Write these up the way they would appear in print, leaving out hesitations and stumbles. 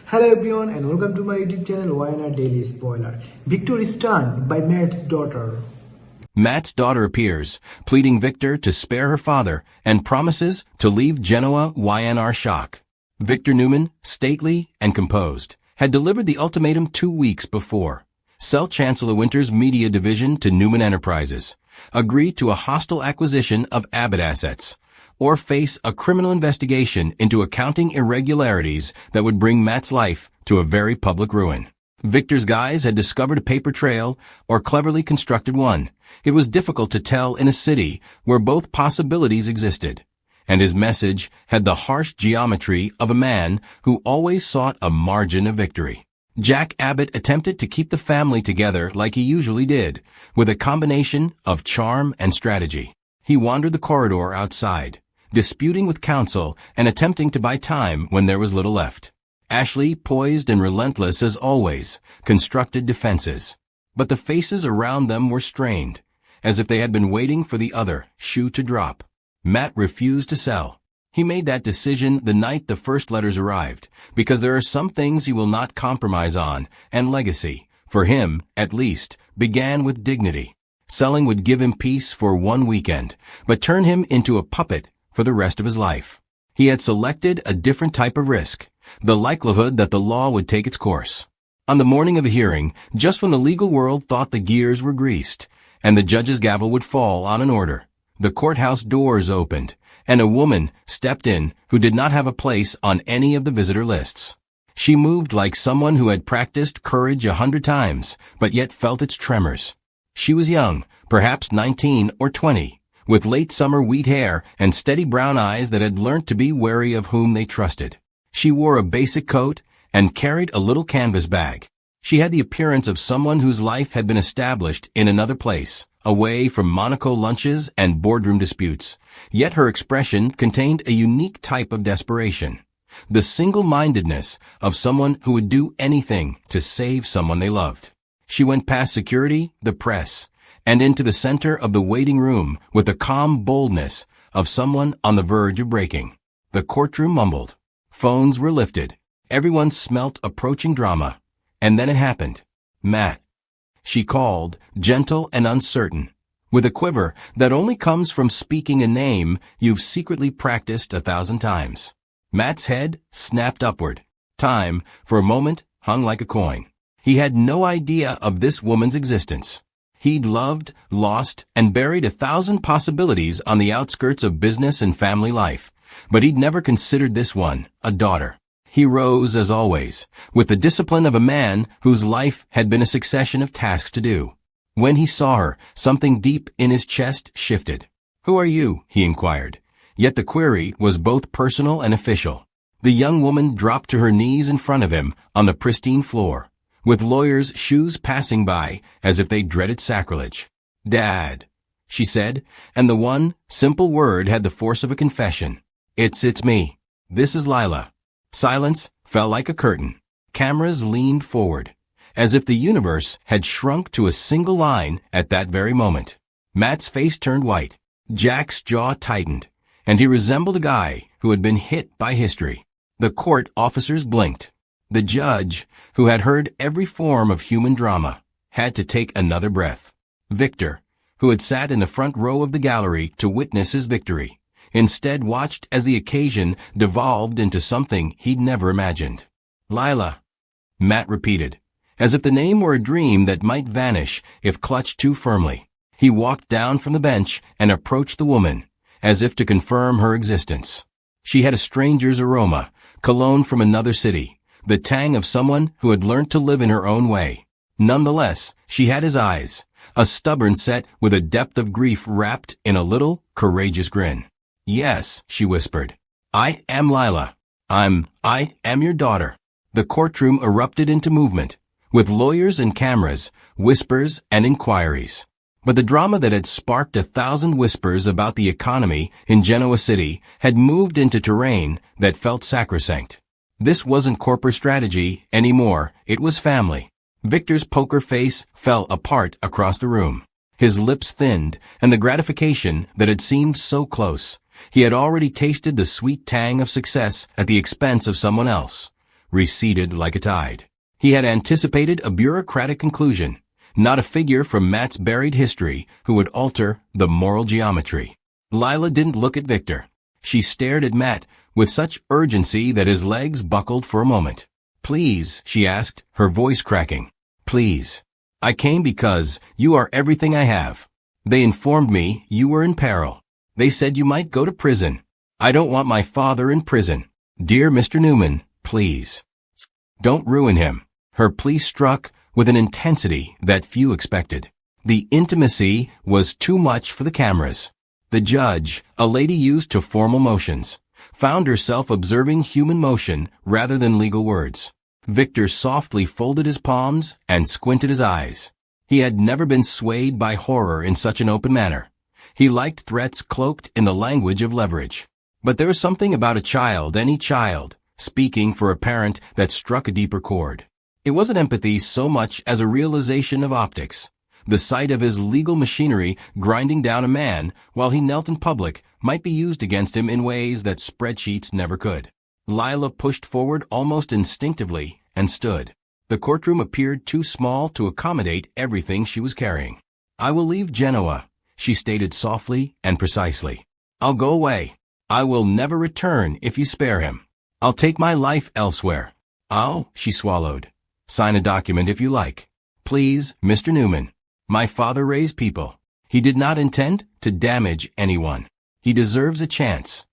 Hello everyone and welcome to my YouTube channel YNR Daily Spoiler. Victor is stunned by Matt's daughter. Matt's daughter appears, pleading Victor to spare her father and promises to leave Genoa YNR shock. Victor Newman, stately and composed, had delivered the ultimatum 2 weeks before. Sell Chancellor Winter's media division to Newman Enterprises, agree to a hostile acquisition of Abbott assets, or face a criminal investigation into accounting irregularities that would bring Matt's life to a very public ruin. Victor's guys had discovered a paper trail or cleverly constructed one. It was difficult to tell in a city where both possibilities existed. And his message had the harsh geometry of a man who always sought a margin of victory. Jack Abbott attempted to keep the family together like he usually did, with a combination of charm and strategy. He wandered the corridor outside, disputing with counsel and attempting to buy time when there was little left. Ashley, poised and relentless as always, constructed defenses. But the faces around them were strained, as if they had been waiting for the other shoe to drop. Matt refused to sell. He made that decision the night the first letters arrived, because there are some things he will not compromise on, and legacy, for him, at least, began with dignity. Selling would give him peace for 1 weekend, but turn him into a puppet for the rest of his life. He had selected a different type of risk, the likelihood that the law would take its course. On the morning of the hearing, just when the legal world thought the gears were greased, and the judge's gavel would fall on an order, the courthouse doors opened, and a woman stepped in who did not have a place on any of the visitor lists. She moved like someone who had practiced courage 100 times, but yet felt its tremors. She was young, perhaps 19 or 20, with late summer wheat hair and steady brown eyes that had learnt to be wary of whom they trusted. She wore a basic coat and carried a little canvas bag. She had the appearance of someone whose life had been established in another place, away from Monaco lunches and boardroom disputes, yet her expression contained a unique type of desperation, the single-mindedness of someone who would do anything to save someone they loved. She went past security, the press, and into the center of the waiting room with the calm boldness of someone on the verge of breaking. The courtroom mumbled. Phones were lifted. Everyone smelt approaching drama. And then it happened. Matt. She called, gentle and uncertain, with a quiver that only comes from speaking a name you've secretly practiced 1,000 times. Matt's head snapped upward. Time, for a moment, hung like a coin. He had no idea of this woman's existence. He'd loved, lost, and buried 1,000 possibilities on the outskirts of business and family life, but he'd never considered this one, a daughter. He rose, as always, with the discipline of a man whose life had been a succession of tasks to do. When he saw her, something deep in his chest shifted. "Who are you?" he inquired. Yet the query was both personal and official. The young woman dropped to her knees in front of him on the pristine floor, with lawyers' shoes passing by as if they dreaded sacrilege. "Dad," she said, and the one simple word had the force of a confession. It's me. This is Lila." Silence fell like a curtain. Cameras leaned forward, as if the universe had shrunk to a single line at that very moment. Matt's face turned white. Jack's jaw tightened, and he resembled a guy who had been hit by history. The court officers blinked. The judge, who had heard every form of human drama, had to take another breath. Victor, who had sat in the front row of the gallery to witness his victory, instead watched as the occasion devolved into something he'd never imagined. "Lila," Matt repeated, as if the name were a dream that might vanish if clutched too firmly. He walked down from the bench and approached the woman, as if to confirm her existence. She had a stranger's aroma, cologne from another city, the tang of someone who had learnt to live in her own way. Nonetheless, she had his eyes, a stubborn set with a depth of grief wrapped in a little, courageous grin. "Yes," she whispered. "I am Lila. I am your daughter." The courtroom erupted into movement, with lawyers and cameras, whispers and inquiries. But the drama that had sparked 1,000 whispers about the economy in Genoa City had moved into terrain that felt sacrosanct. This wasn't corporate strategy anymore, it was family. Victor's poker face fell apart across the room. His lips thinned, and the gratification that had seemed so close. He had already tasted the sweet tang of success at the expense of someone else. receded like a tide. He had anticipated a bureaucratic conclusion, not a figure from Matt's buried history who would alter the moral geometry. Lila didn't look at Victor. She stared at Matt with such urgency that his legs buckled for a moment. "Please," she asked, her voice cracking. "Please. I came because you are everything I have. They informed me you were in peril. They said you might go to prison. I don't want my father in prison. Dear Mr. Newman, please. Don't ruin him." Her plea struck with an intensity that few expected. The intimacy was too much for the cameras. The judge, a lady used to formal motions, found herself observing human motion rather than legal words. Victor softly folded his palms and squinted his eyes. He had never been swayed by horror in such an open manner. He liked threats cloaked in the language of leverage. But there was something about a child, any child, speaking for a parent that struck a deeper chord. It wasn't empathy so much as a realization of optics. The sight of his legal machinery grinding down a man while he knelt in public might be used against him in ways that spreadsheets never could. Lila pushed forward almost instinctively and stood. The courtroom appeared too small to accommodate everything she was carrying. "I will leave Genoa," she stated softly and precisely. "I'll go away. I will never return if you spare him. I'll take my life elsewhere. I'll," she swallowed, "sign a document if you like. Please, Mr. Newman. My father raised people. He did not intend to damage anyone. He deserves a chance.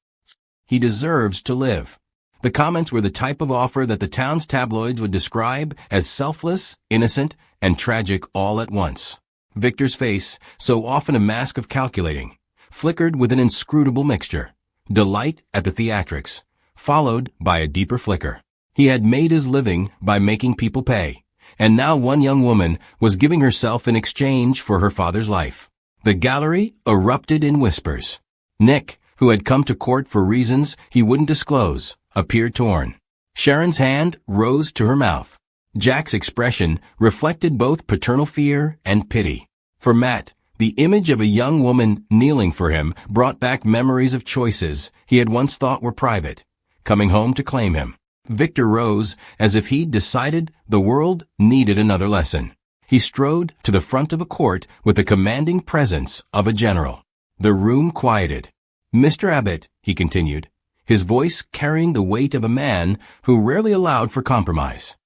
He deserves to live." The comments were the type of offer that the town's tabloids would describe as selfless, innocent, and tragic all at once. Victor's face, so often a mask of calculating, flickered with an inscrutable mixture. Delight at the theatrics, followed by a deeper flicker. He had made his living by making people pay, and now one young woman was giving herself in exchange for her father's life. The gallery erupted in whispers. Nick, who had come to court for reasons he wouldn't disclose, appeared torn. Sharon's hand rose to her mouth. Jack's expression reflected both paternal fear and pity. For Matt, the image of a young woman kneeling for him brought back memories of choices he had once thought were private, coming home to claim him. Victor rose as if he'd decided the world needed another lesson. He strode to the front of a court with the commanding presence of a general. The room quieted. "Mr. Abbott," he continued, his voice carrying the weight of a man who rarely allowed for compromise.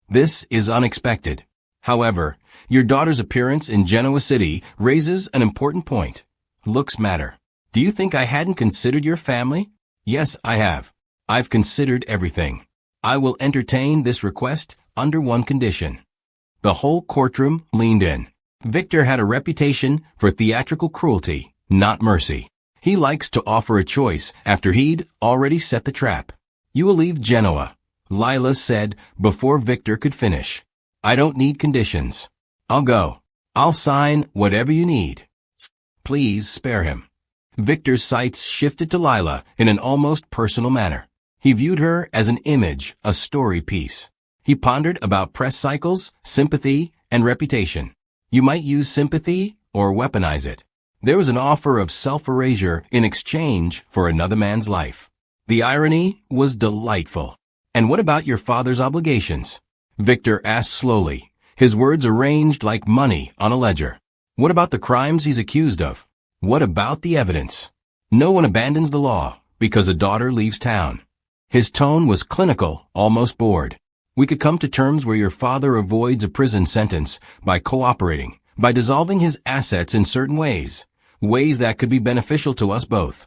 "This is unexpected. However, your daughter's appearance in Genoa City raises an important point. Looks matter. Do you think I hadn't considered your family? Yes, I have. I've considered everything. I will entertain this request under one condition." The whole courtroom leaned in. Victor had a reputation for theatrical cruelty, not mercy. He likes to offer a choice after he'd already set the trap. "You will leave Genoa," Lila said before Victor could finish. "I don't need conditions. I'll go. I'll sign whatever you need. Please spare him." Victor's sights shifted to Lila in an almost personal manner. He viewed her as an image, a story piece. He pondered about press cycles, sympathy, and reputation. You might use sympathy or weaponize it. There was an offer of self-erasure in exchange for another man's life. The irony was delightful. "And what about your father's obligations?" Victor asked slowly, his words arranged like money on a ledger. "What about the crimes he's accused of? What about the evidence? No one abandons the law because a daughter leaves town." His tone was clinical, almost bored. "We could come to terms where your father avoids a prison sentence by cooperating, by dissolving his assets in certain ways that could be beneficial to us both."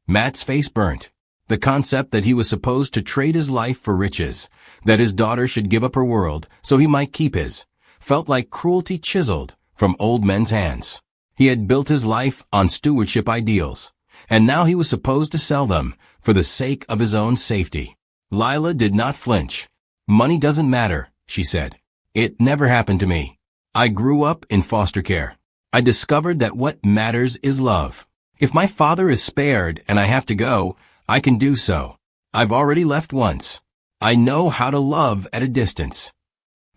Matt's face burnt. The concept that he was supposed to trade his life for riches, that his daughter should give up her world so he might keep his, felt like cruelty chiseled from old men's hands. He had built his life on stewardship ideals, and now he was supposed to sell them for the sake of his own safety. Lila did not flinch. "Money doesn't matter," she said. "It never happened to me. I grew up in foster care. I discovered that what matters is love. If my father is spared and I have to go, I can do so. I've already left once. I know how to love at a distance."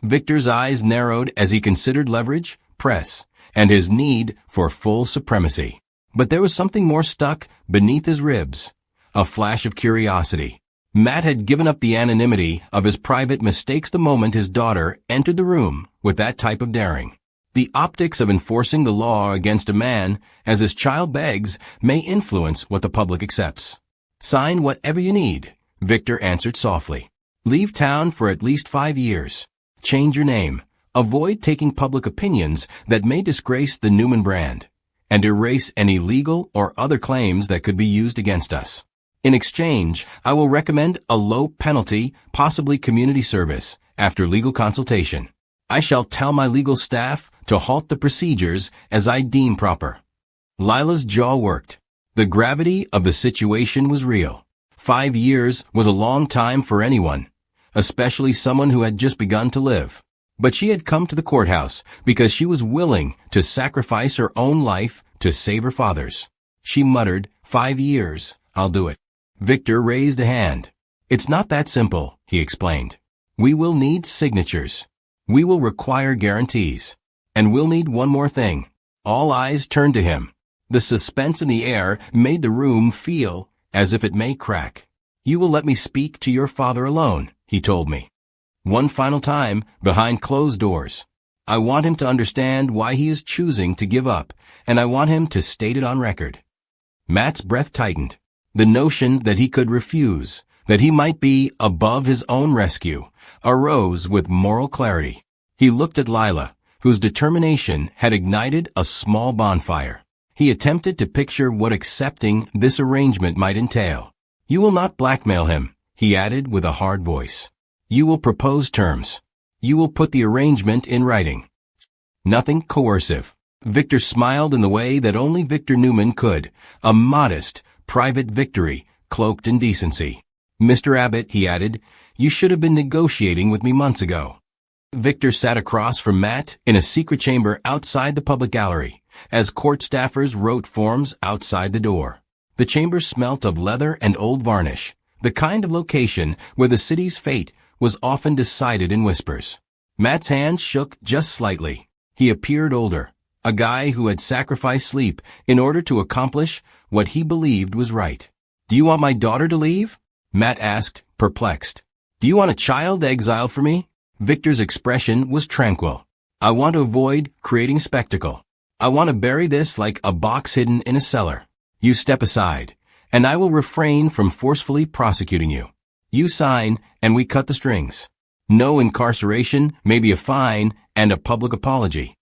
Victor's eyes narrowed as he considered leverage, press, and his need for full supremacy. But there was something more stuck beneath his ribs, a flash of curiosity. Matt had given up the anonymity of his private mistakes the moment his daughter entered the room with that type of daring. The optics of enforcing the law against a man as his child begs may influence what the public accepts. Sign whatever you need, Victor answered softly. Leave town for at least 5 years. Change your name. Avoid taking public opinions that may disgrace the Newman brand, and erase any legal or other claims that could be used against us. In exchange, I will recommend a low penalty, possibly community service, after legal consultation. I shall tell my legal staff to halt the procedures as I deem proper. Lila's jaw worked. The gravity of the situation was real. 5 years was a long time for anyone, especially someone who had just begun to live. But she had come to the courthouse because she was willing to sacrifice her own life to save her father's. She muttered, 5 years, I'll do it. Victor raised a hand. It's not that simple, he explained. We will need signatures. We will require guarantees. And we'll need one more thing. All eyes turned to him. The suspense in the air made the room feel as if it may crack. You will let me speak to your father alone, he told me. One final time, behind closed doors. I want him to understand why he is choosing to give up, and I want him to state it on record. Matt's breath tightened. The notion that he could refuse, that he might be above his own rescue, arose with moral clarity. He looked at Lila, whose determination had ignited a small bonfire. He attempted to picture what accepting this arrangement might entail. You will not blackmail him, he added with a hard voice. You will propose terms. You will put the arrangement in writing. Nothing coercive. Victor smiled in the way that only Victor Newman could, a modest, private victory, cloaked in decency. Mr. Abbott, he added, you should have been negotiating with me months ago. Victor sat across from Matt in a secret chamber outside the public gallery, as court staffers wrote forms outside the door. The chamber smelt of leather and old varnish, the kind of location where the city's fate was often decided in whispers. Matt's hand shook just slightly. He appeared older, a guy who had sacrificed sleep in order to accomplish what he believed was right. Do you want my daughter to leave? Matt asked, perplexed. Do you want a child exiled for me? Victor's expression was tranquil. I want to avoid creating spectacle. I want to bury this like a box hidden in a cellar. You step aside, and I will refrain from forcefully prosecuting you. You sign, and we cut the strings. No incarceration, maybe a fine, and a public apology.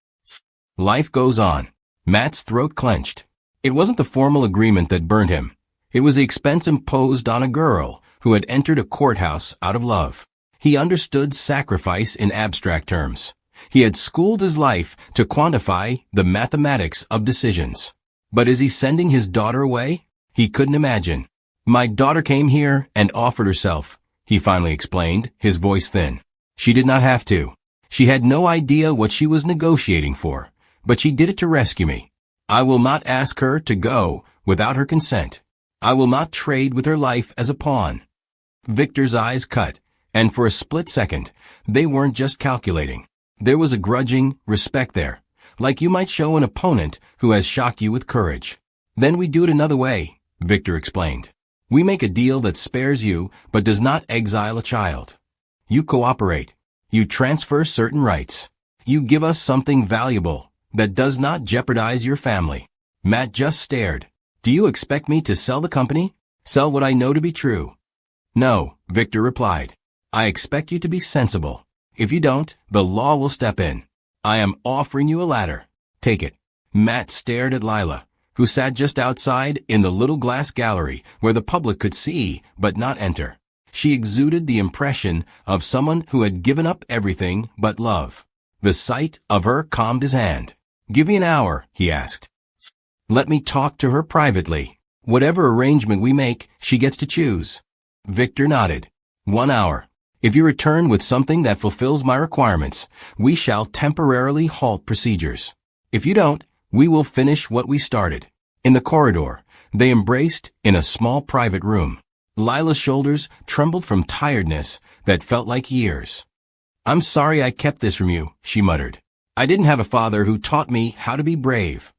Life goes on. Matt's throat clenched. It wasn't the formal agreement that burned him. It was the expense imposed on a girl who had entered a courthouse out of love. He understood sacrifice in abstract terms. He had schooled his life to quantify the mathematics of decisions. But is he sending his daughter away? He couldn't imagine. My daughter came here and offered herself, he finally explained, his voice thin. She did not have to. She had no idea what she was negotiating for, but she did it to rescue me. I will not ask her to go without her consent. I will not trade with her life as a pawn. Victor's eyes cut, and for a split second, they weren't just calculating. There was a grudging respect there, like you might show an opponent who has shocked you with courage. Then we do it another way, Victor explained. We make a deal that spares you but does not exile a child. You cooperate. You transfer certain rights. You give us something valuable that does not jeopardize your family. Matt just stared. Do you expect me to sell the company? Sell what I know to be true? No, Victor replied. I expect you to be sensible. If you don't, the law will step in. I am offering you a ladder. Take it. Matt stared at Lila, who sat just outside in the little glass gallery where the public could see but not enter. She exuded the impression of someone who had given up everything but love. The sight of her calmed his hand. Give me an hour, he asked. Let me talk to her privately. Whatever arrangement we make, she gets to choose. Victor nodded. 1 hour. If you return with something that fulfills my requirements, we shall temporarily halt procedures. If you don't, we will finish what we started. In the corridor, they embraced in a small private room. Lila's shoulders trembled from tiredness that felt like years. I'm sorry I kept this from you, she muttered. I didn't have a father who taught me how to be brave.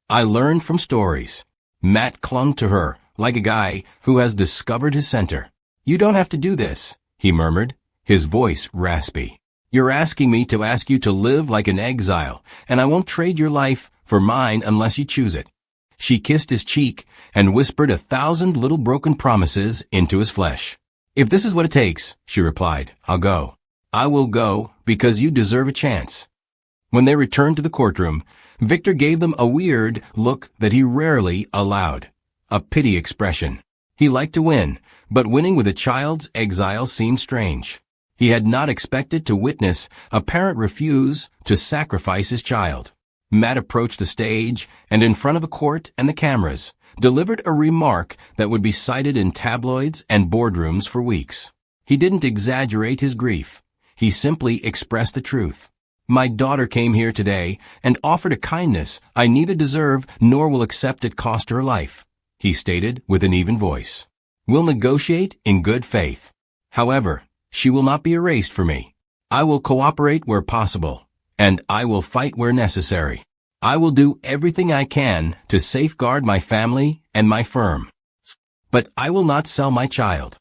I learned from stories. Matt clung to her like a guy who has discovered his center. "You don't have to do this," he murmured, his voice raspy. "You're asking me to ask you to live like an exile, and I won't trade your life for mine unless you choose it." She kissed his cheek and whispered 1,000 little broken promises into his flesh. "If this is what it takes," she replied, "I'll go. I will go because you deserve a chance." When they returned to the courtroom, Victor gave them a weird look that he rarely allowed. A pity expression. He liked to win, but winning with a child's exile seemed strange. He had not expected to witness a parent refuse to sacrifice his child. Matt approached the stage and, in front of a court and the cameras, delivered a remark that would be cited in tabloids and boardrooms for weeks. He didn't exaggerate his grief. He simply expressed the truth. "My daughter came here today and offered a kindness I neither deserve nor will accept at cost her life," he stated with an even voice. "We'll negotiate in good faith. However, she will not be erased for me. I will cooperate where possible, and I will fight where necessary. I will do everything I can to safeguard my family and my firm. But I will not sell my child."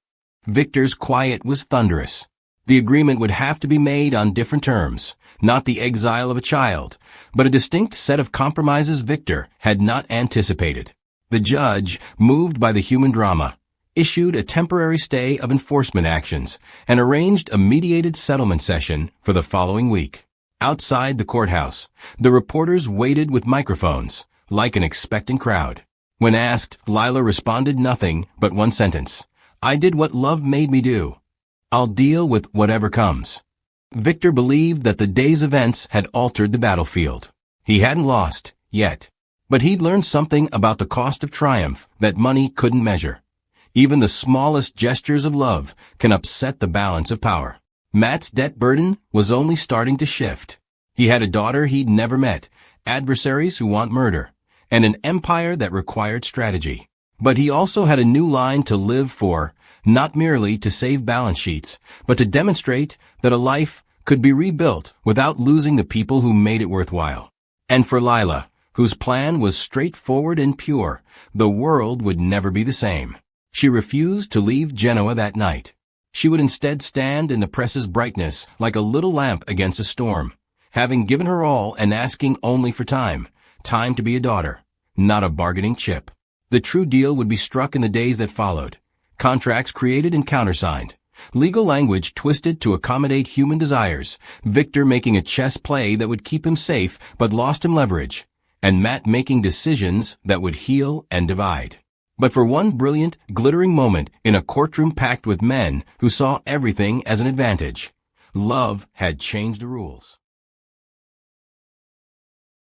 Victor's quiet was thunderous. The agreement would have to be made on different terms, not the exile of a child, but a distinct set of compromises Victor had not anticipated. The judge, moved by the human drama, issued a temporary stay of enforcement actions and arranged a mediated settlement session for the following week. Outside the courthouse, the reporters waited with microphones, like an expectant crowd. When asked, Lila responded nothing but one sentence: "I did what love made me do. I'll deal with whatever comes." Victor believed that the day's events had altered the battlefield. He hadn't lost, yet. But he'd learned something about the cost of triumph that money couldn't measure. Even the smallest gestures of love can upset the balance of power. Matt's debt burden was only starting to shift. He had a daughter he'd never met, adversaries who want murder, and an empire that required strategy. But he also had a new line to live for, not merely to save balance sheets, but to demonstrate that a life could be rebuilt without losing the people who made it worthwhile. And for Lila, whose plan was straightforward and pure, the world would never be the same. She refused to leave Genoa that night. She would instead stand in the press's brightness like a little lamp against a storm, having given her all and asking only for time to be a daughter, not a bargaining chip. The true deal would be struck in the days that followed. Contracts created and countersigned. Legal language twisted to accommodate human desires. Victor making a chess play that would keep him safe but lost him leverage. And Matt making decisions that would heal and divide. But for one brilliant, glittering moment in a courtroom packed with men who saw everything as an advantage, love had changed the rules.